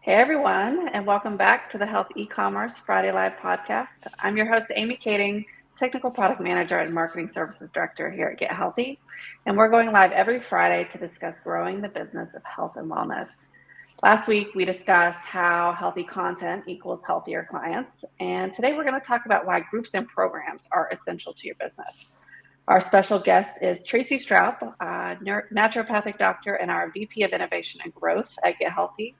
Hey everyone, and welcome back to the Health E-commerce Friday Live podcast. I'm your host, Amy Kading, Technical Product Manager and Marketing Services Director here at Get Healthy. And we're going live every Friday to discuss growing the business of health and wellness. Last week, we discussed how healthy content equals healthier clients. And today we're going to talk about why groups and programs are essential to your business. Our special guest is Tracy Straub, naturopathic doctor and our VP of Innovation and Growth at Get Healthy.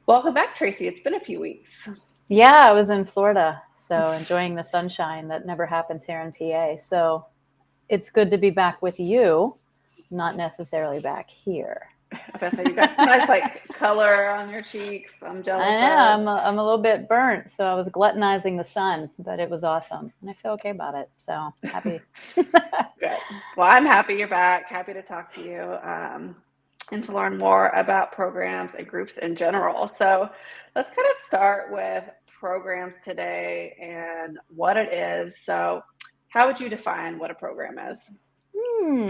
Welcome back, Tracy. It's been a few weeks. Yeah, I was in Florida, so enjoying the sunshine that never happens here in PA. So it's good to be back with you, not necessarily back here. I bet you got some nice color on your cheeks. I'm jealous I of. know, I'm a little bit burnt, so I was gluttonizing the sun, but it was awesome. And I feel okay about it, so happy. Good. Well, I'm happy you're back. Happy to talk to you and to learn more about programs and groups in general. So let's kind of start with programs today and what it is. So how would you define what a program is?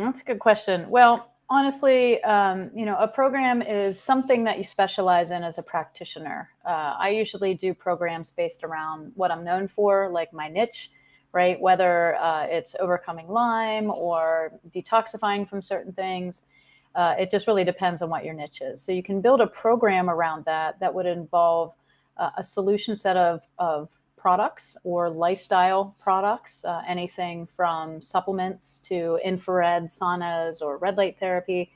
That's a good question. Well, honestly, a program is something that you specialize in as a practitioner. I usually do programs based around what I'm known for, like my niche, right? Whether it's overcoming Lyme or detoxifying from certain things. It just really depends on what your niche is. So you can build a program around that would involve a solution set of products or lifestyle products, anything from supplements to infrared saunas or red light therapy,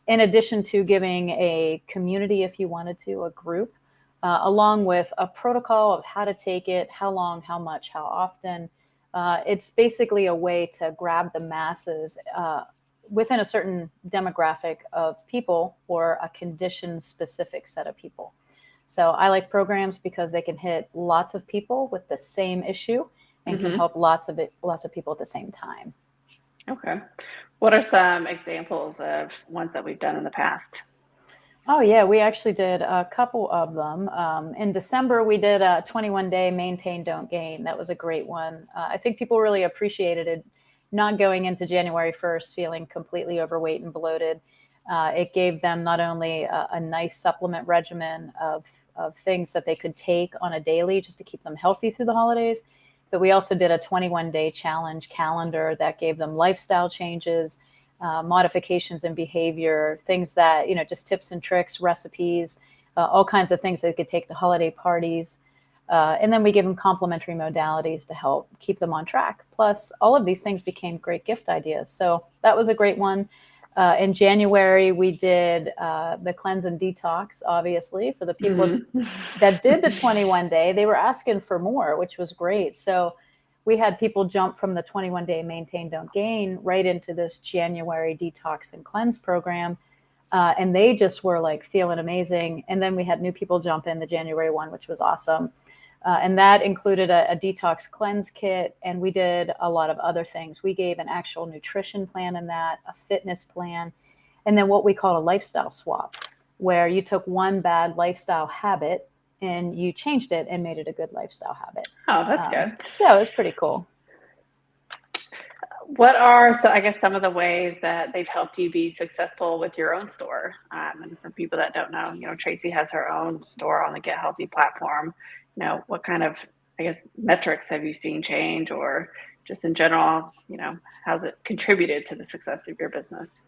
in addition to giving a community, if you wanted to, a group, along with a protocol of how to take it, how long, how much, how often. It's basically a way to grab the masses within a certain demographic of people or a condition specific set of people. So I like programs because they can hit lots of people with the same issue and can help lots of people at the same time. Okay. What are some examples of ones that we've done in the past? Oh yeah, we actually did a couple of them. In December, we did a 21-day maintain, don't gain. That was a great one. I think people really appreciated it, not going into January 1st feeling completely overweight and bloated. It gave them not only a nice supplement regimen of things that they could take on a daily just to keep them healthy through the holidays, but we also did a 21-day challenge calendar that gave them lifestyle changes, modifications in behavior, things that, just tips and tricks, recipes, all kinds of things they could take to holiday parties. And then we give them complementary modalities to help keep them on track. Plus, all of these things became great gift ideas. So that was a great one. In January, we did the cleanse and detox, obviously, for the people that did the 21-day. They were asking for more, which was great. So we had people jump from the 21-day maintain, don't gain right into this January detox and cleanse program. And they just were feeling amazing. And then we had new people jump in the January one, which was awesome. And that included a detox cleanse kit. And we did a lot of other things. We gave an actual nutrition plan in that, a fitness plan, and then what we call a lifestyle swap, where you took one bad lifestyle habit and you changed it and made it a good lifestyle habit. Oh, that's good. So it was pretty cool. What are, I guess, some of the ways that they've helped you be successful with your own store? And for people that don't know, Tracy has her own store on the Get Healthy platform. What kind of, I guess, metrics have you seen change, or just in general, how's it contributed to the success of your business?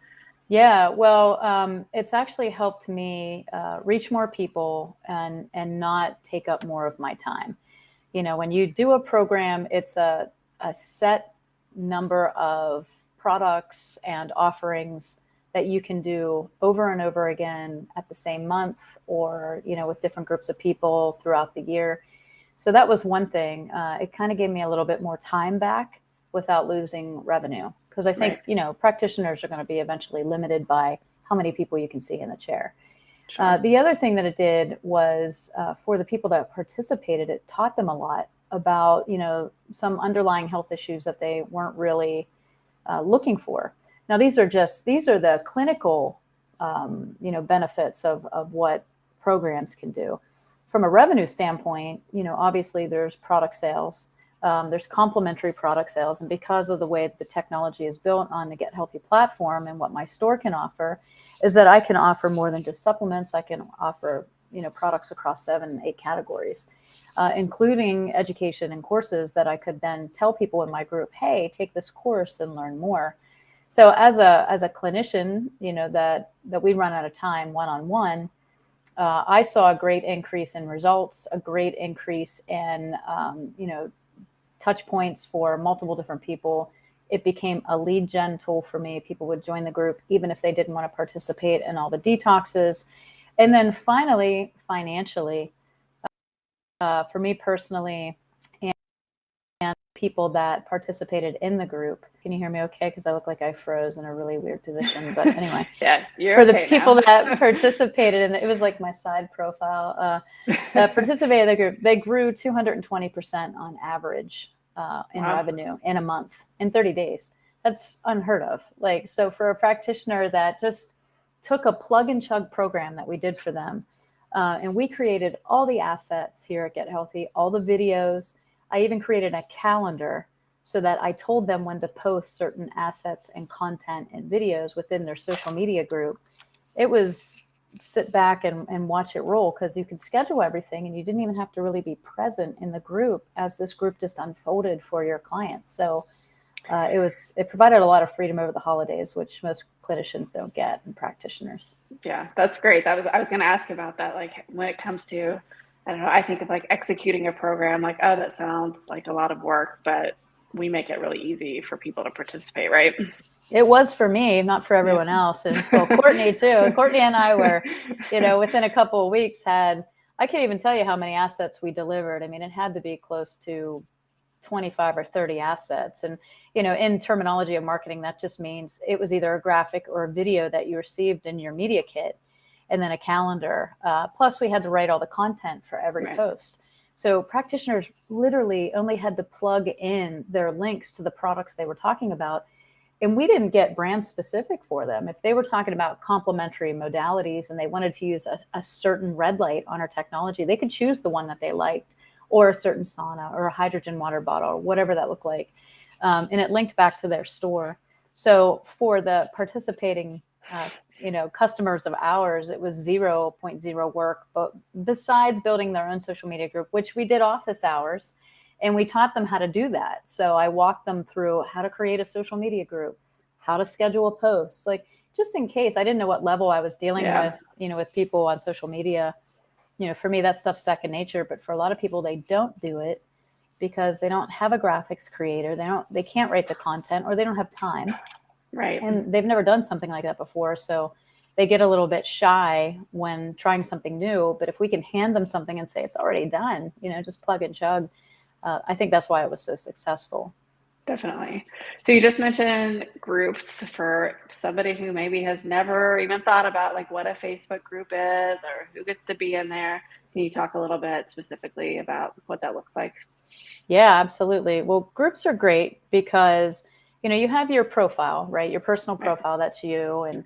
Yeah, well, it's actually helped me reach more people and not take up more of my time. When you do a program, it's a set number of products and offerings that you can do over and over again at the same month, or with different groups of people throughout the year. So that was one thing. It kind of gave me a little bit more time back without losing revenue, because I think practitioners are going to be eventually limited by how many people you can see in the chair. Sure. The other thing that it did was for the people that participated, it taught them a lot about some underlying health issues that they weren't really looking for. Now these are the clinical benefits of what programs can do. From a revenue standpoint, obviously there's product sales, there's complementary product sales, and because of the way the technology is built on the Get Healthy platform and what my store can offer, is that I can offer more than just supplements. I can offer products across 7, 8 categories, including education and courses that I could then tell people in my group, hey, take this course and learn more. So as a clinician, that we run at a time one-on-one, I saw a great increase in results, a great increase in, touch points for multiple different people. It became a lead gen tool for me. People would join the group, even if they didn't want to participate in all the detoxes. And then finally, financially, for me personally, and people that participated in the group. Can you hear me okay? Because I look like I froze in a really weird position. But anyway, yeah, you're for okay the people now. that participated in it was like my side profile. That participated in the group, they grew 220% on average in revenue in a month, in 30 days. That's unheard of. Like, so for a practitioner that just took a plug and chug program that we did for them, and we created all the assets here at Get Healthy, all the videos. I even created a calendar so that I told them when to post certain assets and content and videos within their social media group. It was sit back and watch it roll, because you could schedule everything and you didn't even have to really be present in the group as this group just unfolded for your clients. So it provided a lot of freedom over the holidays, which most clinicians don't get, and practitioners. Yeah, that's great. I was going to ask about that. Like, when it comes to, I don't know, I think of like executing a program, like, oh, that sounds like a lot of work, but we make it really easy for people to participate, right? It was for me, not for everyone else. And well, Courtney too. Courtney and I were, within a couple of weeks I can't even tell you how many assets we delivered. I mean, it had to be close to 25 or 30 assets. And, in terminology of marketing, that just means it was either a graphic or a video that you received in your media kit, and then a calendar. Plus we had to write all the content for every post. So practitioners literally only had to plug in their links to the products they were talking about. And we didn't get brand specific for them. If they were talking about complementary modalities and they wanted to use a certain red light on our technology, they could choose the one that they liked, or a certain sauna, or a hydrogen water bottle, or whatever that looked like. And it linked back to their store. So for the participating, customers of ours, it was 0.0 work, but besides building their own social media group, which we did office hours, and we taught them how to do that. So I walked them through how to create a social media group, how to schedule a post, like, just in case. I didn't know what level I was dealing with, with people on social media. For me, that stuff's second nature, but for a lot of people, they don't do it because they don't have a graphics creator. They can't write the content, or they don't have time. Right. And they've never done something like that before. So they get a little bit shy when trying something new. But if we can hand them something and say, it's already done, just plug and chug, I think that's why it was so successful. Definitely. So you just mentioned groups for somebody who maybe has never even thought about like what a Facebook group is or who gets to be in there. Can you talk a little bit specifically about what that looks like? Yeah, absolutely. Well, groups are great because, you have your profile, right? Your personal profile, that's you. And,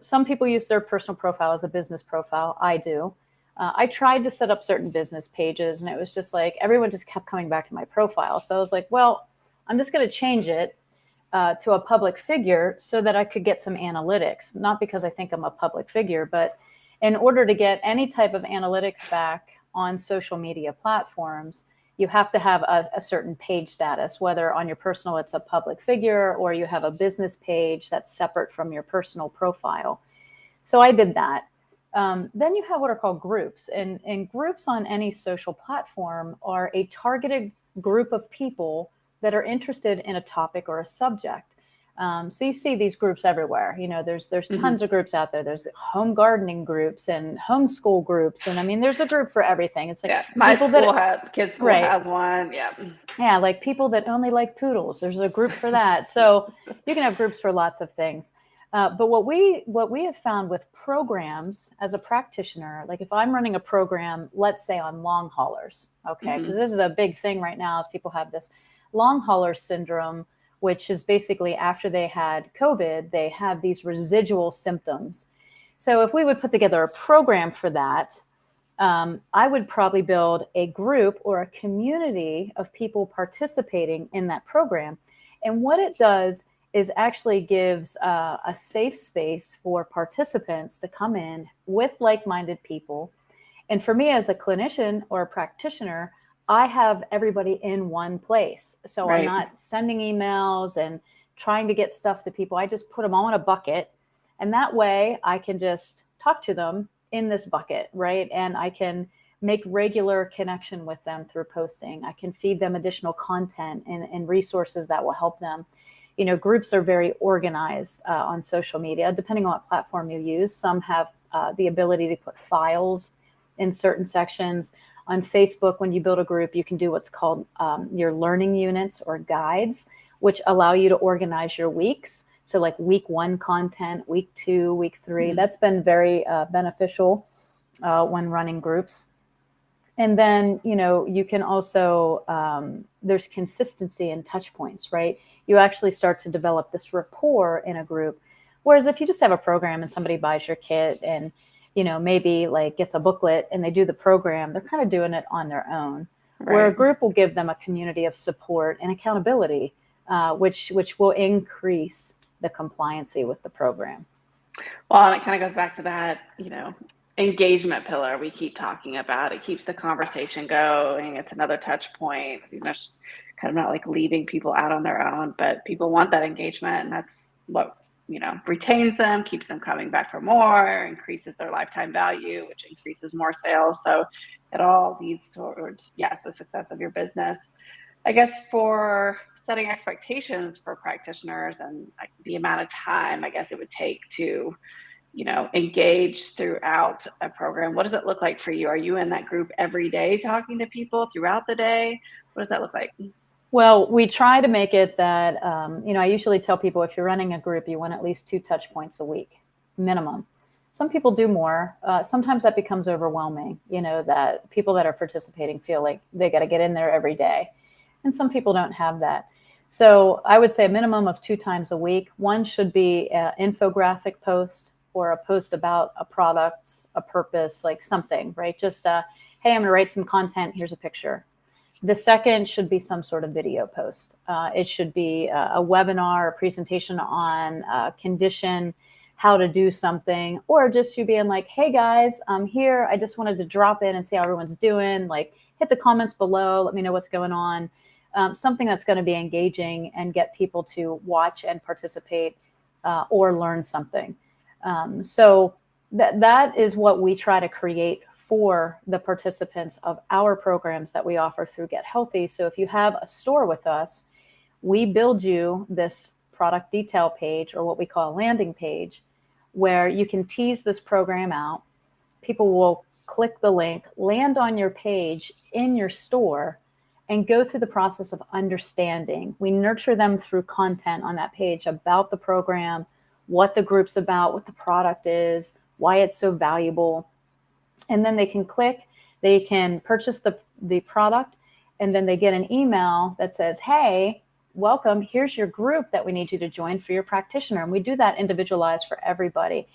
some people use their personal profile as a business profile. I do. I tried to set up certain business pages, and it was just like, everyone just kept coming back to my profile. So I was like, well, I'm just going to change it to a public figure so that I could get some analytics, not because I think I'm a public figure, but in order to get any type of analytics back on social media platforms, you have to have a certain page status, whether on your personal, it's a public figure, or you have a business page that's separate from your personal profile. So I did that. Then you have what are called groups, and groups on any social platform are a targeted group of people that are interested in a topic or a subject. So you see these groups everywhere. There's tons of groups out there. There's home gardening groups and homeschool groups, and I mean, there's a group for everything. It's like my kids' school has one. Yeah, like people that only like poodles. There's a group for that. So you can have groups for lots of things. But what we have found with programs as a practitioner, like if I'm running a program, let's say on long haulers, okay, because this is a big thing right now, is people have this long hauler syndrome, which is basically after they had COVID, they have these residual symptoms. So if we would put together a program for that, I would probably build a group or a community of people participating in that program. And what it does is actually gives a safe space for participants to come in with like-minded people And for me as a clinician or a practitioner, I have everybody in one place. So I'm Right. not sending emails and trying to get stuff to people. I just put them all in a bucket. And that way I can just talk to them in this bucket, right? And I can make regular connection with them through posting. I can feed them additional content and resources that will help them. Groups are very organized on social media, depending on what platform you use. Some have the ability to put files in certain sections. On Facebook, when you build a group, you can do what's called your learning units or guides, which allow you to organize your weeks. So like week 1 content, week 2, week 3, that's been very beneficial when running groups. And then, you can also, there's consistency and touch points, right? You actually start to develop this rapport in a group. Whereas if you just have a program and somebody buys your kit and, maybe like gets a booklet and they do the program, they're kind of doing it on their own. Right. Where a group will give them a community of support and accountability, which will increase the compliancy with the program. Well, and it kind of goes back to that, engagement pillar we keep talking about. It keeps the conversation going. It's another touch point. It's kind of not like leaving people out on their own, but people want that engagement, and that's what retains them, keeps them coming back for more, increases their lifetime value, which increases more sales. So it all leads towards, yes, the success of your business. I guess for setting expectations for practitioners and like the amount of time I guess it would take to, engage throughout a program. What does it look like for you? Are you in that group every day talking to people throughout the day? What does that look like? Well, we try to make it that, I usually tell people if you're running a group, you want at least 2 touch points a week, minimum. Some people do more. Sometimes that becomes overwhelming, that people that are participating feel like they got to get in there every day. And some people don't have that. So I would say a minimum of 2 times a week. One should be an infographic post or a post about a product, a purpose, like something, right? Just, hey, I'm going to write some content. Here's a picture. The second should be some sort of video post. It should be a webinar, a presentation on a condition, how to do something, or just you being like, hey guys, I'm here. I just wanted to drop in and see how everyone's doing. Like hit the comments below. Let me know what's going on. Something that's going to be engaging and get people to watch and participate or learn something. So that is what we try to create for the participants of our programs that we offer through Get Healthy. So if you have a store with us, we build you this product detail page, or what we call a landing page, where you can tease this program out. People will click the link, land on your page in your store, and go through the process of understanding. We nurture them through content on that page about the program, what the group's about, what the product is, why it's so valuable. And then they can click, they can purchase the product, and then they get an email that says, hey, welcome, here's your group that we need you to join for your practitioner. And we do that individualized for everybody.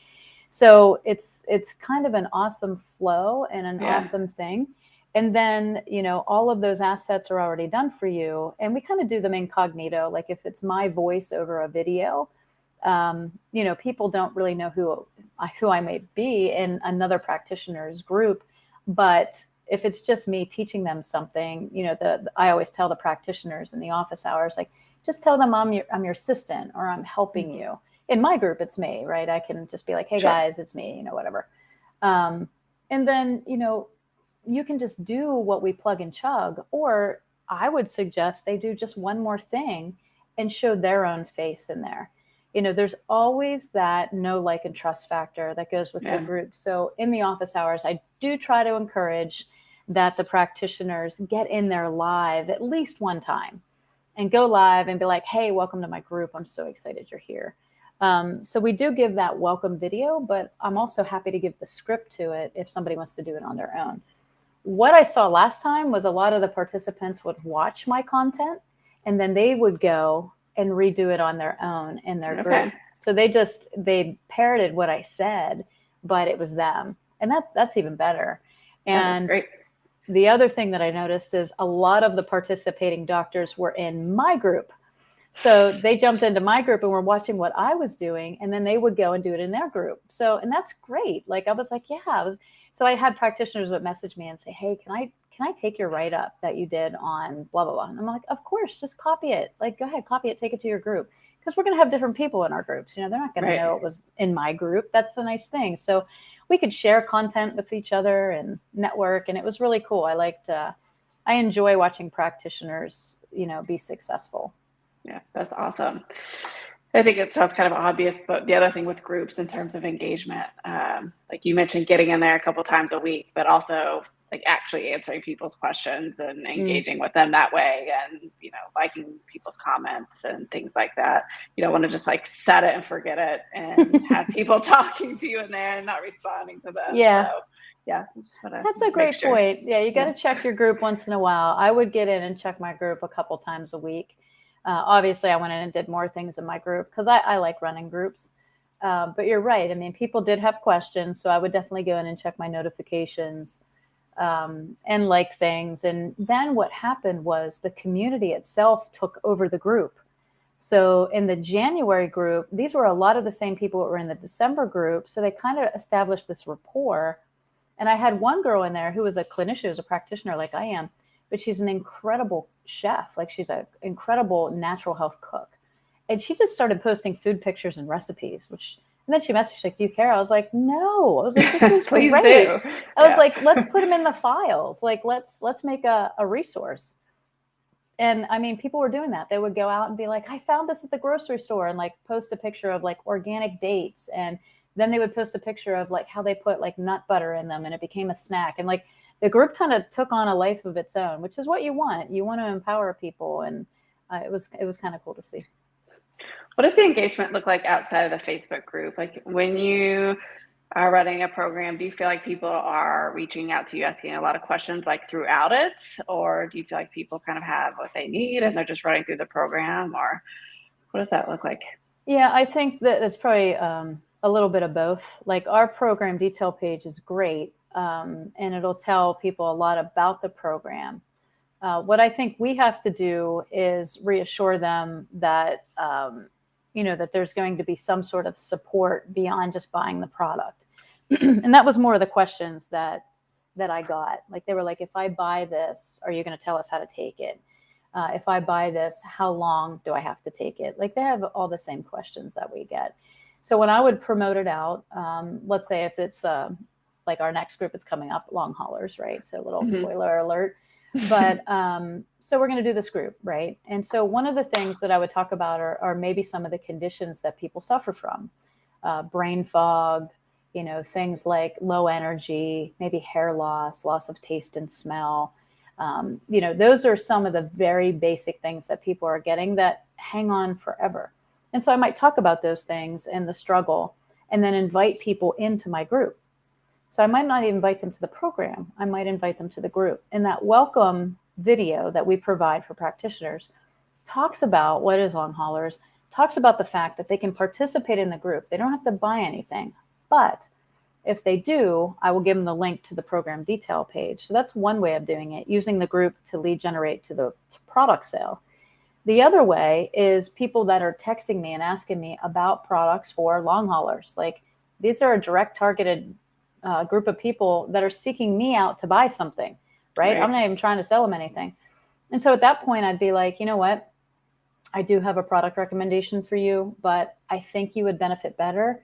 So it's kind of an awesome flow and an awesome thing. And then, all of those assets are already done for you. And we kind of do them incognito. Like if it's my voice over a video, people don't really know who I may be in another practitioner's group. But if it's just me teaching them something, I always tell the practitioners in the office hours, like, just tell them I'm your assistant, or I'm helping you. In my group, it's me, right? I can just be like, hey guys, it's me, whatever. And then, you can just do what we plug and chug, or I would suggest they do just one more thing and show their own face in there. There's always that know, like, and trust factor that goes with the group. So in the office hours, I do try to encourage that the practitioners get in there live at least one time and go live and be like, hey, welcome to my group. I'm so excited you're here. So we do give that welcome video, but I'm also happy to give the script to it if somebody wants to do it on their own. What I saw last time was a lot of the participants would watch my content and then they would go and redo it on their own in their group. So they parroted what I said, but it was them. And that's even better. And that's great. The other thing that I noticed is a lot of the participating doctors were in my group. So they jumped into my group and were watching what I was doing, and then they would go and do it in their group. So, and that's great. Like, I was like, yeah, So I had practitioners that message me and say, hey, can I take your write-up that you did on blah, blah, blah? And I'm like, of course, just copy it. Like, go ahead, copy it, take it to your group. Because we're going to have different people in our groups. They're not going to know it was in my group. That's the nice thing. So we could share content with each other and network. And it was really cool. I enjoy watching practitioners, be successful. Yeah, that's awesome. I think it sounds kind of obvious, but the other thing with groups in terms of engagement, like you mentioned, getting in there a couple times a week, but also like actually answering people's questions and engaging with them that way, and liking people's comments and things like that. You don't want to just like set it and forget it and have people talking to you in there and not responding to them. Yeah. So, yeah, that's a great point. Yeah, you got to check your group once in a while. I would get in and check my group a couple times a week. Obviously, I went in and did more things in my group because I like running groups. But you're right. I mean, people did have questions, so I would definitely go in and check my notifications and like things. And then what happened was the community itself took over the group. So in the January group, these were a lot of the same people that were in the December group. So they kind of established this rapport. And I had one girl in there who was a clinician, who's a practitioner like I am, but she's an incredible chef. Like she's an incredible natural health cook. And she just started posting food pictures and recipes, and then she messaged like, do you care? I was like, no. I was like, this is Please great. do. I was like, let's put them in the files. Like, let's make a resource. And I mean, people were doing that. They would go out and be like, I found this at the grocery store, and like post a picture of like organic dates. And then they would post a picture of like how they put like nut butter in them and it became a snack. And like the group kind of took on a life of its own, which is what you want. You want to empower people. And it was kind of cool to see. What does the engagement look like outside of the Facebook group? Like when you are running a program, do you feel like people are reaching out to you, asking a lot of questions like throughout it? Or do you feel like people kind of have what they need and they're just running through the program? Or what does that look like? Yeah, I think that it's probably a little bit of both. Like our program detail page is great, and it'll tell people a lot about the program. What I think we have to do is reassure them that, that there's going to be some sort of support beyond just buying the product. And that was more of the questions that I got. Like they were like, if I buy this, are you going to tell us how to take it? If I buy this, how long do I have to take it? Like they have all the same questions that we get. So when I would promote it out, let's say if it's like our next group is coming up, long haulers, right? So a little spoiler alert. But so we're going to do this group, right? And so one of the things that I would talk about are maybe some of the conditions that people suffer from, brain fog, things like low energy, maybe hair loss of taste and smell. Those are some of the very basic things that people are getting that hang on forever. And so I might talk about those things and the struggle and then invite people into my group. So I might not even invite them to the program. I might invite them to the group. And that welcome video that we provide for practitioners talks about what is long haulers, talks about the fact that they can participate in the group. They don't have to buy anything. But if they do, I will give them the link to the program detail page. So that's one way of doing it, using the group to lead generate to the product sale. The other way is people that are texting me and asking me about products for long haulers. Like these are a direct targeted group of people that are seeking me out to buy something, right? I'm not even trying to sell them anything. And so at that point, I'd be like, you know what? I do have a product recommendation for you, but I think you would benefit better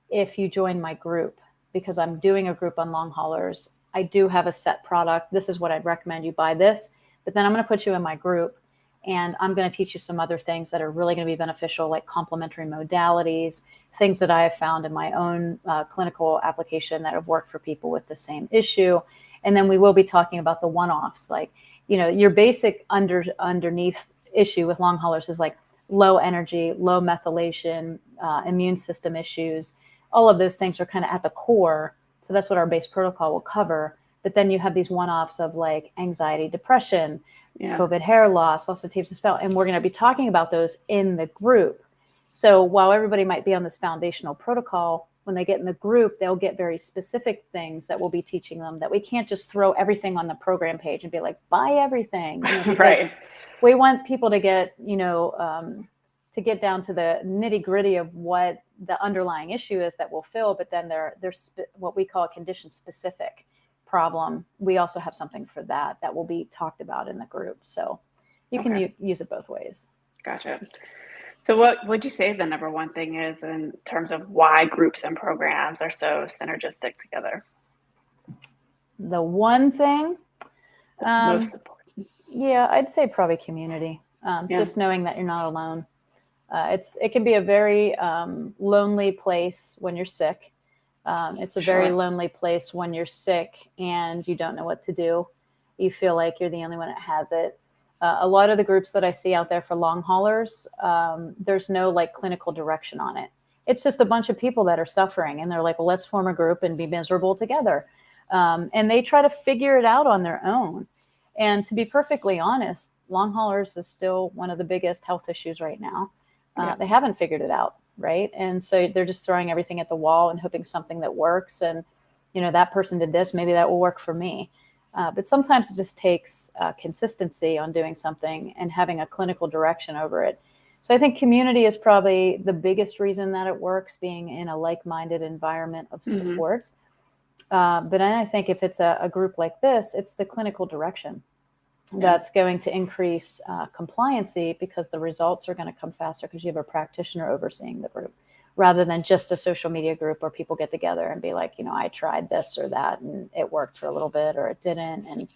if you join my group, because I'm doing a group on long haulers. I do have a set product. This is what I'd recommend you buy this, but then I'm going to put you in my group and I'm going to teach you some other things that are really going to be beneficial, like complementary modalities, things that I have found in my own clinical application that have worked for people with the same issue. And then we will be talking about the one-offs, like, your basic underneath issue with long haulers is like low energy, low methylation, immune system issues. All of those things are kind of at the core. So that's what our base protocol will cover. But then you have these one-offs of like anxiety, depression, COVID hair loss of taste and smell. And we're going to be talking about those in the group. So while everybody might be on this foundational protocol, when they get in the group, they'll get very specific things that we'll be teaching them, that we can't just throw everything on the program page and be like, buy everything. Because we want people to get, to to get down to the nitty gritty of what the underlying issue is that we'll fill, but then there's what we call a condition specific problem. We also have something for that will be talked about in the group. So you can use it both ways. Gotcha. So what would you say the number one thing is in terms of why groups and programs are so synergistic together? The one thing, most important. Yeah, I'd say probably community. Just knowing that you're not alone. It can be a very lonely place when you're sick. It's a very lonely place when you're sick and you don't know what to do. You feel like you're the only one that has it. A lot of the groups that I see out there for long haulers, there's no like clinical direction on it. It's just a bunch of people that are suffering and they're like, well, let's form a group and be miserable together. And they try to figure it out on their own. And to be perfectly honest, long haulers is still one of the biggest health issues right now. They haven't figured it out, right? And so they're just throwing everything at the wall and hoping something that works. And, that person did this, maybe that will work for me. But sometimes it just takes consistency on doing something and having a clinical direction over it. So I think community is probably the biggest reason that it works, being in a like-minded environment of support. But then I think if it's a group like this, it's the clinical direction that's going to increase compliancy, because the results are going to come faster because you have a practitioner overseeing the group, rather than just a social media group where people get together and be like, I tried this or that and it worked for a little bit or it didn't. And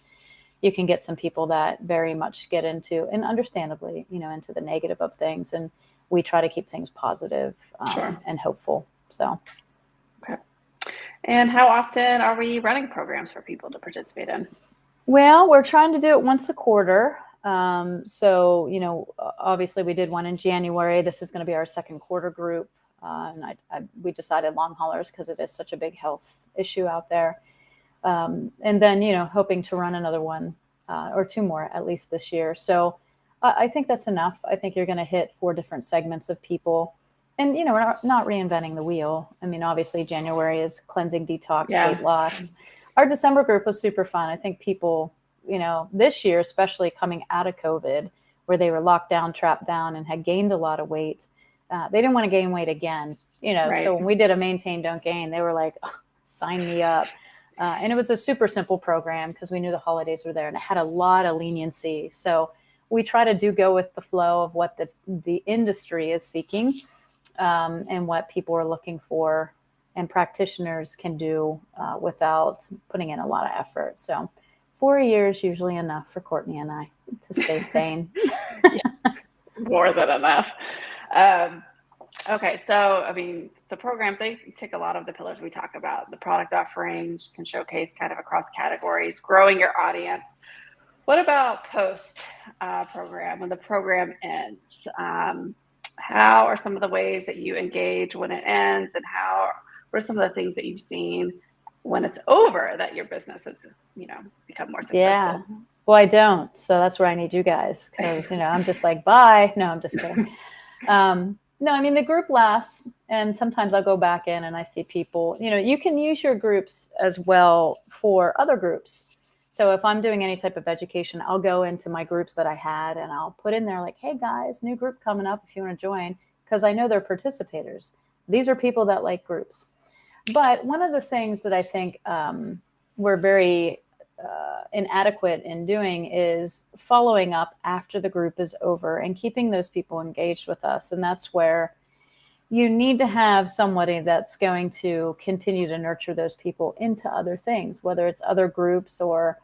you can get some people that very much get into, and understandably, into the negative of things. And we try to keep things positive and hopeful. So. Okay. And how often are we running programs for people to participate in? Well, we're trying to do it once a quarter. So, obviously we did one in January. This is going to be our second quarter group. And we decided long haulers because it is such a big health issue out there. And then, hoping to run another one or two more at least this year. So I think that's enough. I think you're going to hit 4 different segments of people. And, we're not reinventing the wheel. I mean, obviously January is cleansing, detox, weight loss. Our December group was super fun. I think people, this year, especially coming out of COVID, where they were locked down, trapped down, and had gained a lot of weight, they didn't want to gain weight again. So when we did a maintain, don't gain, they were like, oh, sign me up. And it was a super simple program because we knew the holidays were there and it had a lot of leniency. So we try to go with the flow of what the industry is seeking and what people are looking for, and practitioners can do without putting in a lot of effort. So 4 years usually enough for Courtney and I to stay sane. More than enough. Okay, so programs, they tick a lot of the pillars we talk about. The product offerings can showcase kind of across categories, growing your audience. What about post program, when the program ends? How are some of the ways that you engage when it ends, and what are some of the things that you've seen when it's over that your business has, become more successful? Yeah. Well, I don't. So that's where I need you guys, because, I'm just like, bye. No, I'm just kidding. No, the group lasts, and sometimes I'll go back in and I see people, you can use your groups as well for other groups. So if I'm doing any type of education, I'll go into my groups that I had and I'll put in there like, hey guys, new group coming up if you want to join, because I know they're participators. These are people that like groups. But one of the things that I think we're very inadequate in doing is following up after the group is over and keeping those people engaged with us. And that's where you need to have somebody that's going to continue to nurture those people into other things, whether it's other groups or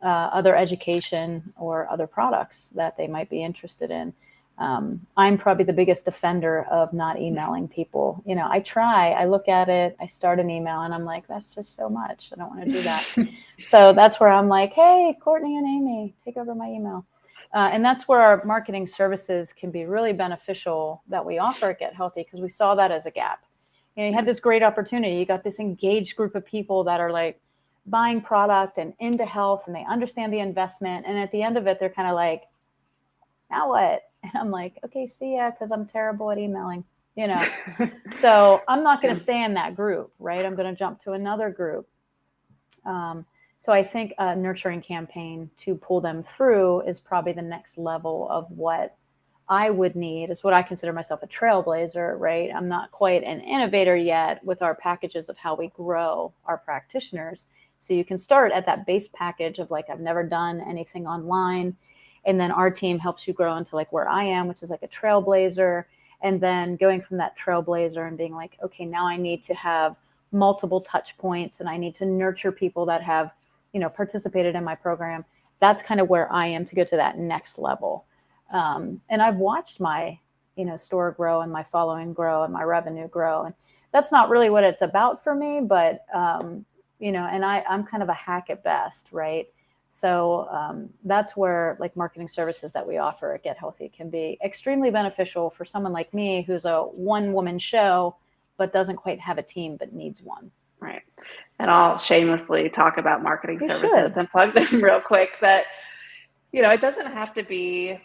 other education or other products that they might be interested in. I'm probably the biggest defender of not emailing people. I look at it, I start an email and I'm like, that's just so much. I don't want to do that. So that's where I'm like, hey, Courtney and Amy, take over my email. And that's where our marketing services can be really beneficial that we offer at Get Healthy, because we saw that as a gap. You had this great opportunity. You got this engaged group of people that are like buying product and into health, and they understand the investment. And at the end of it, they're kind of like, now what? And I'm like, okay, see ya, because I'm terrible at emailing, So I'm not going to stay in that group, right? I'm going to jump to another group. So I think a nurturing campaign to pull them through is probably the next level of what I would need is what I consider myself a trailblazer, right? I'm not quite an innovator yet with our packages of how we grow our practitioners. So you can start at that base package of like, I've never done anything online. And then our team helps you grow into like where I am, which is like a trailblazer. And then going from that trailblazer and being like, okay, now I need to have multiple touch points and I need to nurture people that have, participated in my program. That's kind of where I am to go to that next level. And I've watched my, store grow and my following grow and my revenue grow. And that's not really what it's about for me, but, and I'm kind of a hack at best, right? So that's where like marketing services that we offer at Get Healthy can be extremely beneficial for someone like me who's a one-woman show, but doesn't quite have a team, but needs one. Right. And I'll shamelessly talk about marketing You services should. and plug them real quick. But, it doesn't have to be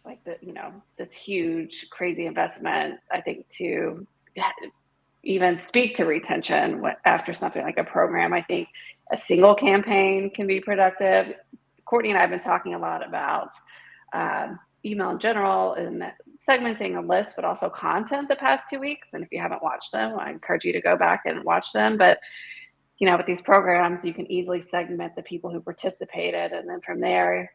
like this huge, crazy investment, I think, to even speak to retention after something like a program. I think a single campaign can be productive. Courtney and I have been talking a lot about email in general and segmenting a list, but also content the past 2 weeks. And if you haven't watched them, I encourage you to go back and watch them. But, with these programs, you can easily segment the people who participated. And then from there,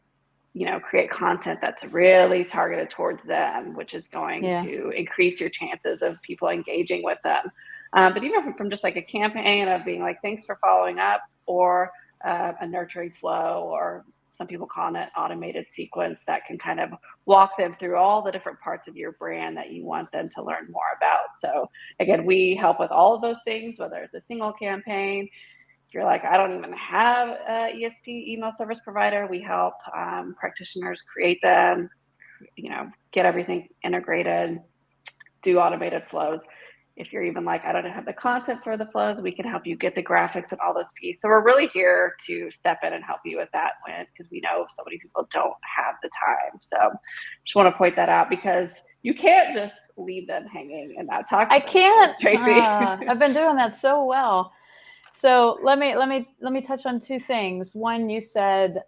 create content that's really targeted towards them, which is going to increase your chances of people engaging with them. But even from just like a campaign of being like, thanks for following up, or a nurturing flow, or some people call it automated sequence that can kind of walk them through all the different parts of your brand that you want them to learn more about. So again, we help with all of those things, whether it's a single campaign. You're like, I don't even have a ESP, email service provider. We help practitioners create them, get everything integrated, do automated flows. If you're even like, I don't have the content for the flows, we can help you get the graphics and all those pieces. So we're really here to step in and help you with that because we know so many people don't have the time. So just want to point that out because you can't just leave them hanging and not talk to them. I can't, Tracy. I've been doing that so well. So let me touch on two things. One, you said,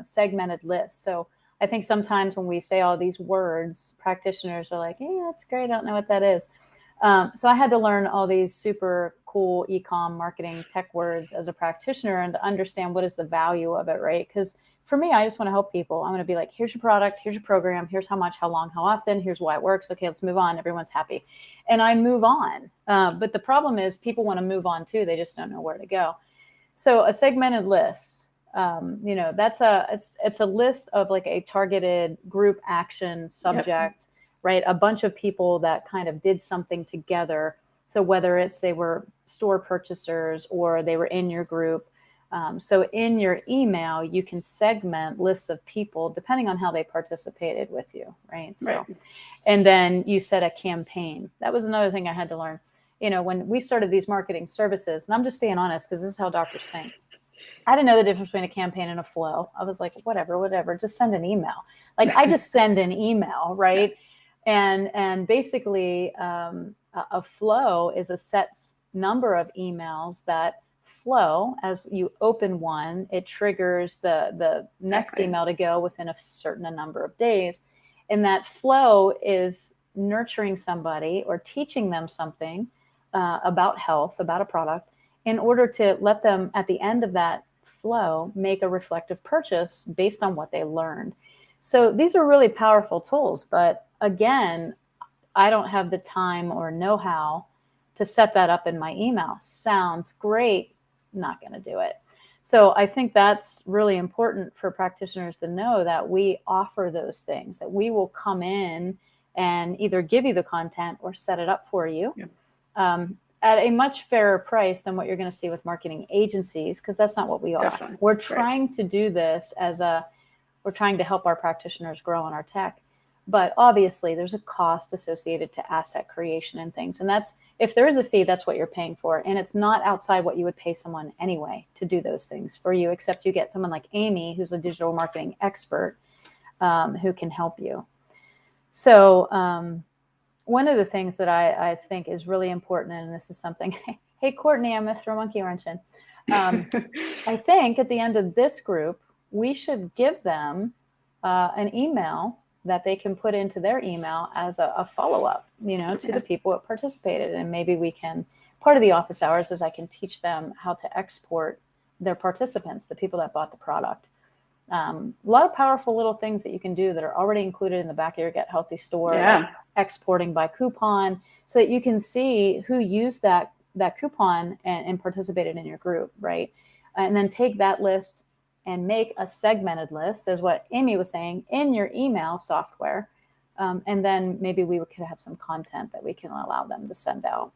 segmented lists. So I think sometimes when we say all these words, practitioners are like, yeah, that's great. I don't know what that is. So I had to learn all these super cool e-com marketing tech words as a practitioner and to understand what is the value of it, right? Because for me, I just want to help people. I'm going to be like, here's your product, here's your program, here's how much, how long, how often, here's why it works. Okay, let's move on. Everyone's happy. And I move on. But the problem is people want to move on too. They just don't know where to go. So a segmented list, that's it's a list of like a targeted group action subject. Yep. Right? A bunch of people that kind of did something together. So whether it's they were store purchasers or they were in your group. So in your email, you can segment lists of people depending on how they participated with you, right? So, and then you set a campaign. That was another thing I had to learn. When we started these marketing services, and I'm just being honest because this is how doctors think. I didn't know the difference between a campaign and a flow. I was like, whatever, just send an email. Like I just send an email, right? Yeah. And basically a flow is a set number of emails that flow. As you open one, it triggers the next email to go within a certain number of days. And that flow is nurturing somebody or teaching them something about health, about a product, in order to let them at the end of that flow make a reflective purchase based on what they learned. So these are really powerful tools, but again, I don't have the time or know-how to set that up in my email. Sounds great, not going to do it. So I think that's really important for practitioners to know that we offer those things, that we will come in and either give you the content or set it up for you at a much fairer price than what you're going to see with marketing agencies, because that's not what we are. Definitely. We're trying to do this we're trying to help our practitioners grow in our tech. But obviously there's a cost associated to asset creation and things. And that's, if there is a fee, that's what you're paying for. And it's not outside what you would pay someone anyway to do those things for you, except you get someone like Amy, who's a digital marketing expert, who can help you. So one of the things that I think is really important, and this is something, hey, Courtney, I'm going to throw monkey wrench in. I think at the end of this group, we should give them an email that they can put into their email as a follow-up, to the people that participated. And maybe we can, part of the office hours is I can teach them how to export their participants, the people that bought the product. A lot of powerful little things that you can do that are already included in the back of your Get Healthy store, like exporting by coupon, so that you can see who used that coupon and participated in your group, right? And then take that list and make a segmented list, as what Amy was saying, in your email software. And then maybe we could have some content that we can allow them to send out.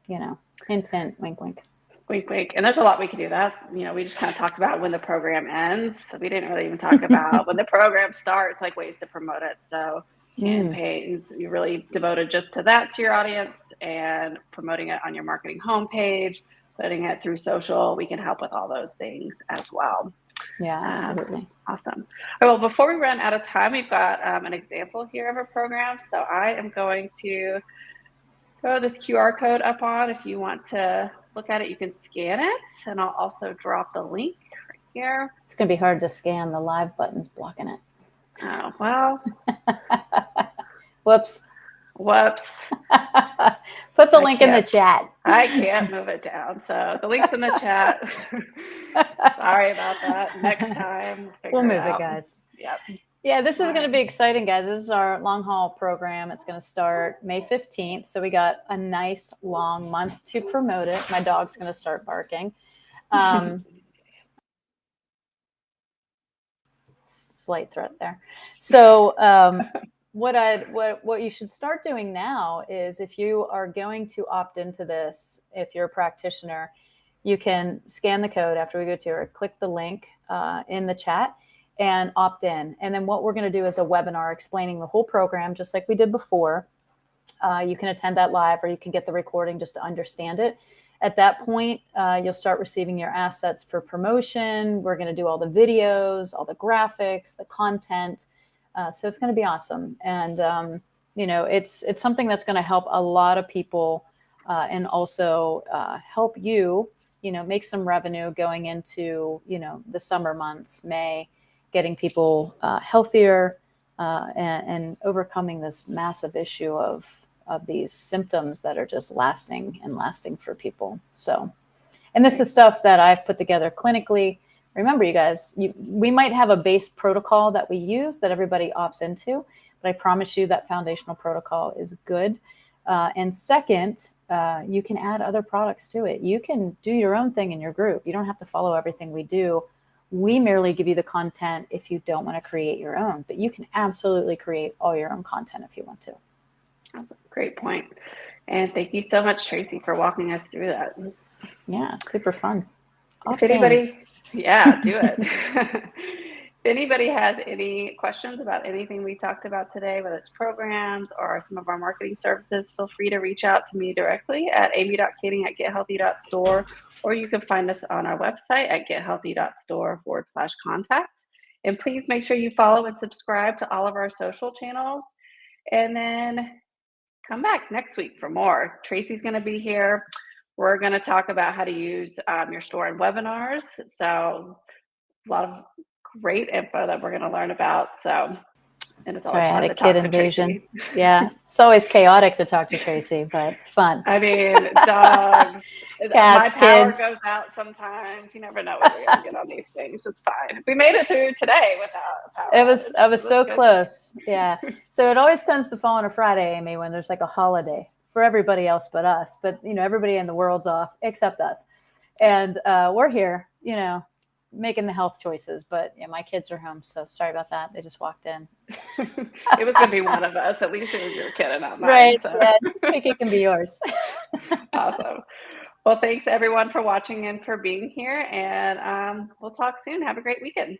Hint, hint, wink, wink. Wink, wink. And there's a lot we can do. That, we just kind of talked about when the program ends. So we didn't really even talk about when the program starts, like ways to promote it. So campaigns, you're really devoted just to that, to your audience, and promoting it on your marketing homepage, putting it through social. We can help with all those things as well. Yeah, absolutely. Awesome. Well, before we run out of time, we've got an example here of a program. So I am going to throw this QR code up on. If you want to look at it, you can scan it, and I'll also drop the link right here. It's going to be hard to scan. The live button's blocking it. Oh, well. Whoops. Put the link in the chat. I can't move it down. So the link's in the chat. Sorry about that. Next time. We'll move it, guys. Yep. Yeah, this is going to be exciting, guys. This is our long haul program. It's going to start May 15th. So we got a nice long month to promote it. My dog's going to start barking. Slight threat there. So what you should start doing now is, if you are going to opt into this, if you're a practitioner, you can scan the code after we go to or click the link in the chat and opt in. And then what we're going to do is a webinar explaining the whole program, just like we did before. You can attend that live, or you can get the recording just to understand it. At that point, you'll start receiving your assets for promotion. We're going to do all the videos, all the graphics, the content. So it's going to be awesome. And, it's something that's going to help a lot of people and also help you, make some revenue going into, the summer months, May, getting people healthier and overcoming this massive issue of these symptoms that are just lasting for people. So, and this is stuff that I've put together clinically. Remember, you guys, we might have a base protocol that we use that everybody opts into, but I promise you that foundational protocol is good. And second, you can add other products to it. You can do your own thing in your group. You don't have to follow everything we do. We merely give you the content if you don't want to create your own, but you can absolutely create all your own content if you want to. That's a great point. And thank you so much, Tracy, for walking us through that. Yeah, super fun. If anybody, do it. If anybody has any questions about anything we talked about today, whether it's programs or some of our marketing services, feel free to reach out to me directly at amy.kading@gethealthy.store, or you can find us on our website at gethealthy.store/contact. And please make sure you follow and subscribe to all of our social channels. And then come back next week for more. Tracy's going to be here. We're going to talk about how to use your store in webinars. So a lot of great info that we're going to learn about. So, and it's always fun to talk to Tracy. Yeah, it's always chaotic to talk to Tracy, but fun. I mean, dogs, cats, my power kids. goes out sometimes. You never know when you're going to get on these things. It's fine. We made it through today without power. I was so close. Yeah. So it always tends to fall on a Friday, Amy, when there's like a holiday for everybody else but us. But, everybody in the world's off except us. And we're here, making the health choices. But my kids are home. So sorry about that. They just walked in. It was going to be one of us. At least it was your kid and not mine. Right. So. Yeah, I think it can be yours. Awesome. Well, thanks everyone for watching and for being here. And we'll talk soon. Have a great weekend.